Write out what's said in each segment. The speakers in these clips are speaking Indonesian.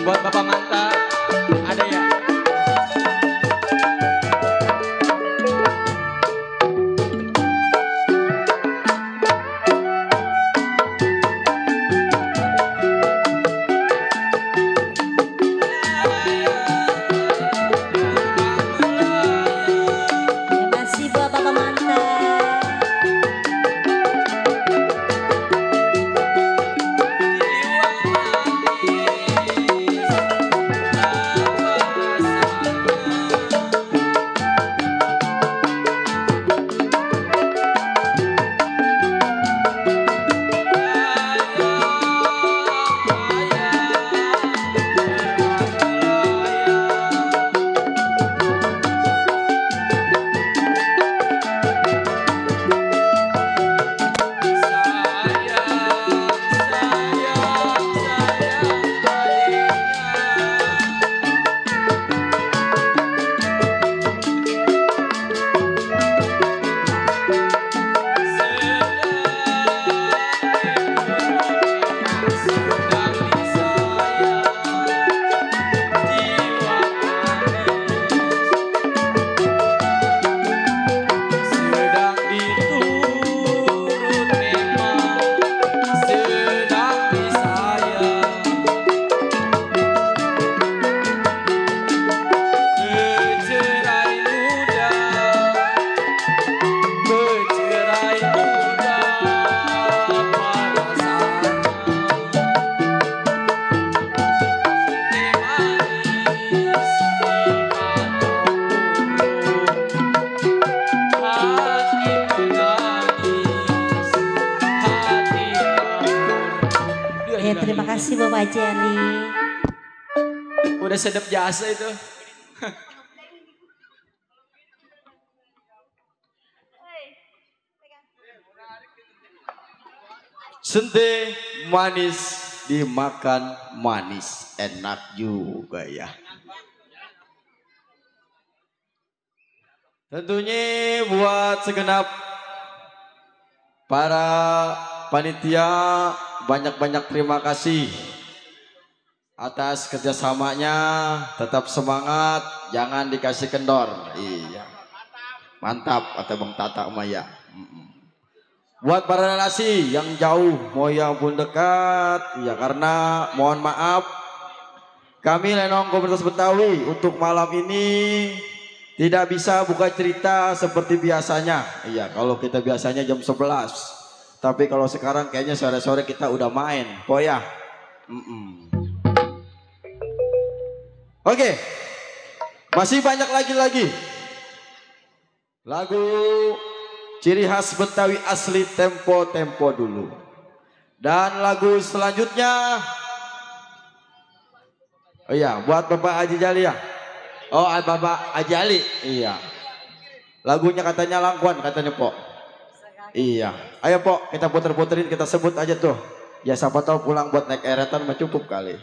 Buat Bapak Manta, ada ya? Terima kasih Bapak Jali. Udah sedap jasa itu. Sente manis dimakan manis, enak juga ya. Tentunya buat segenap para panitia banyak-banyak terima kasih atas kerjasamanya. Tetap semangat, jangan dikasih kendor. Iya, mantap atau Bang Tata Maya. Buat para relasi yang jauh mau yang pun dekat, ya karena mohon maaf kami Lenong Komunitas Betawi untuk malam ini tidak bisa buka cerita seperti biasanya. Iya, kalau kita biasanya jam 11. Tapi kalau sekarang kayaknya sore-sore kita udah main, kok ya? Oke, masih banyak lagi lagu ciri khas Betawi asli, tempo-tempo dulu. Dan lagu selanjutnya, oh iya, buat Bapak Haji Jali ya. Oh, Bapak Haji Ali, iya. Lagunya katanya Langkuan, katanya Pok. Iya, ayo Pok, kita puter-puterin, kita sebut aja tuh. Ya siapa tahu pulang buat naik eretan mah cukup kali.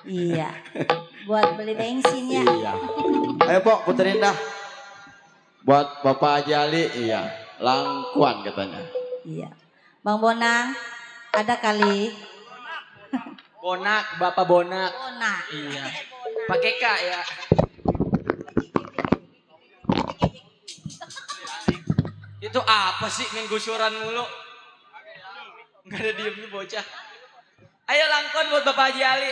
Iya, buat beli bensin ya. Iya. Ayo Pok, puterin dah. Buat Bapak Haji Ali, iya. Langkuan katanya. Iya. Bang Bonang, ada kali. Bonak, Bapak Bonak. Bonak. Iya. Pakai K ya. Itu apa sih main gusuran mulu? Nggak ada diemnya bocah. Ayo Langkon buat Bapak Haji Ali.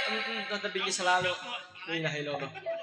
Tonton tinggi selalu. Bismillahirrahmanirrahim.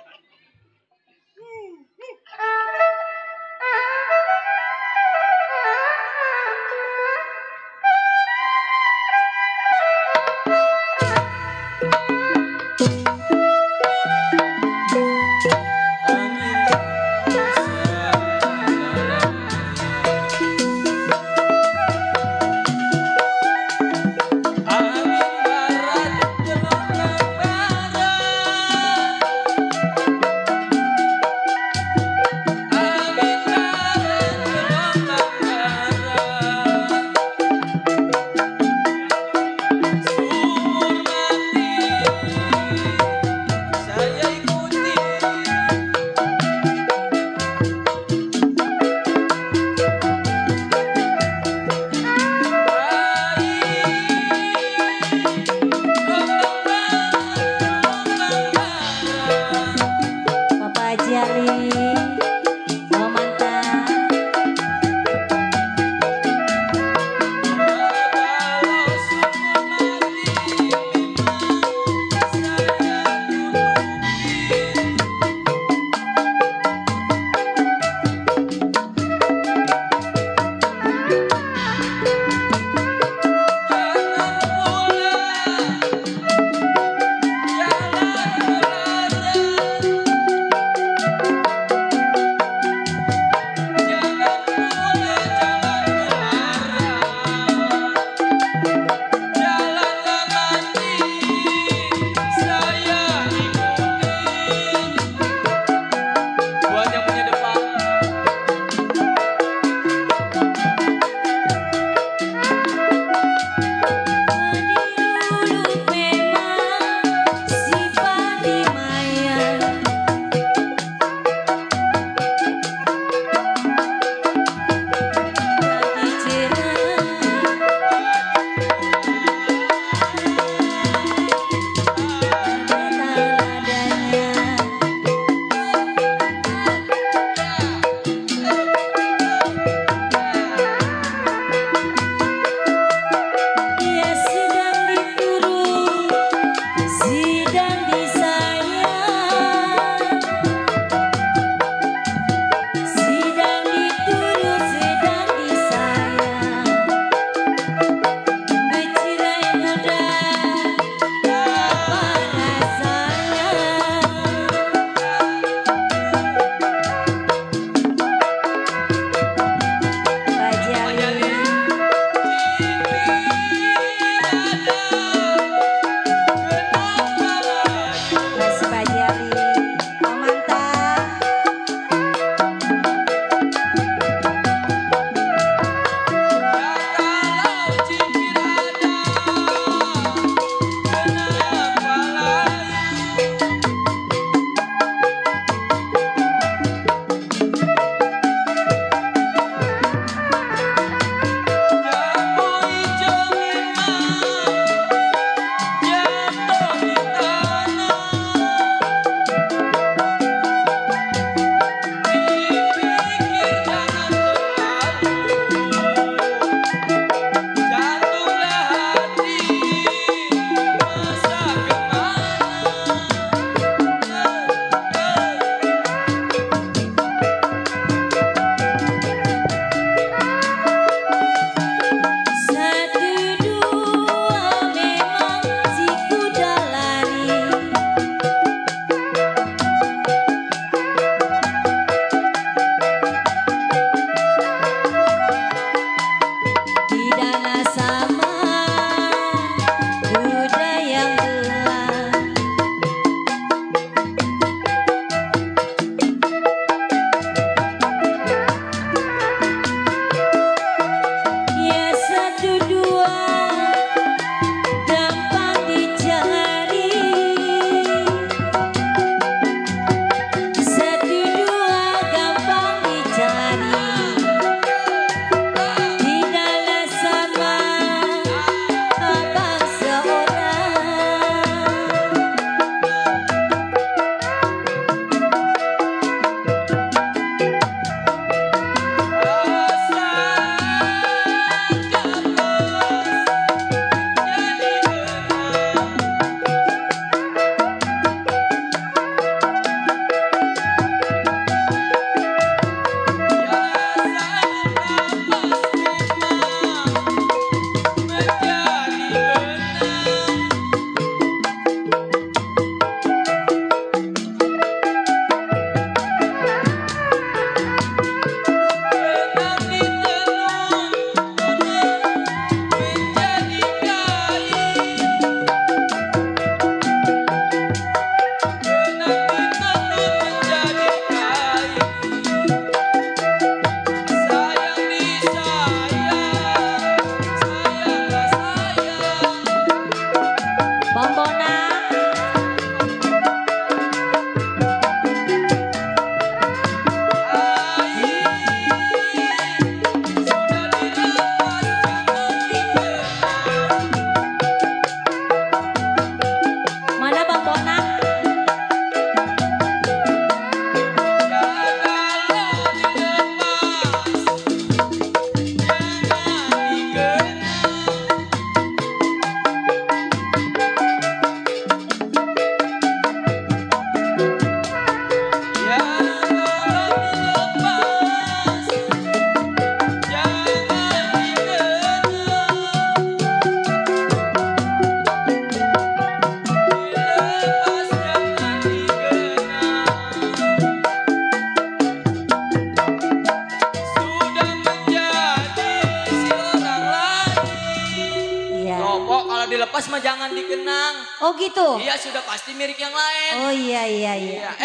Pok, kalau dilepas mah jangan dikenang. Oh gitu. Iya sudah pasti milik yang lain. Oh iya.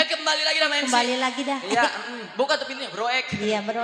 Kembali lagi dah MC. Kembali lagi dah. Iya, buka tuh pintunya, Bro Ek. Iya bro.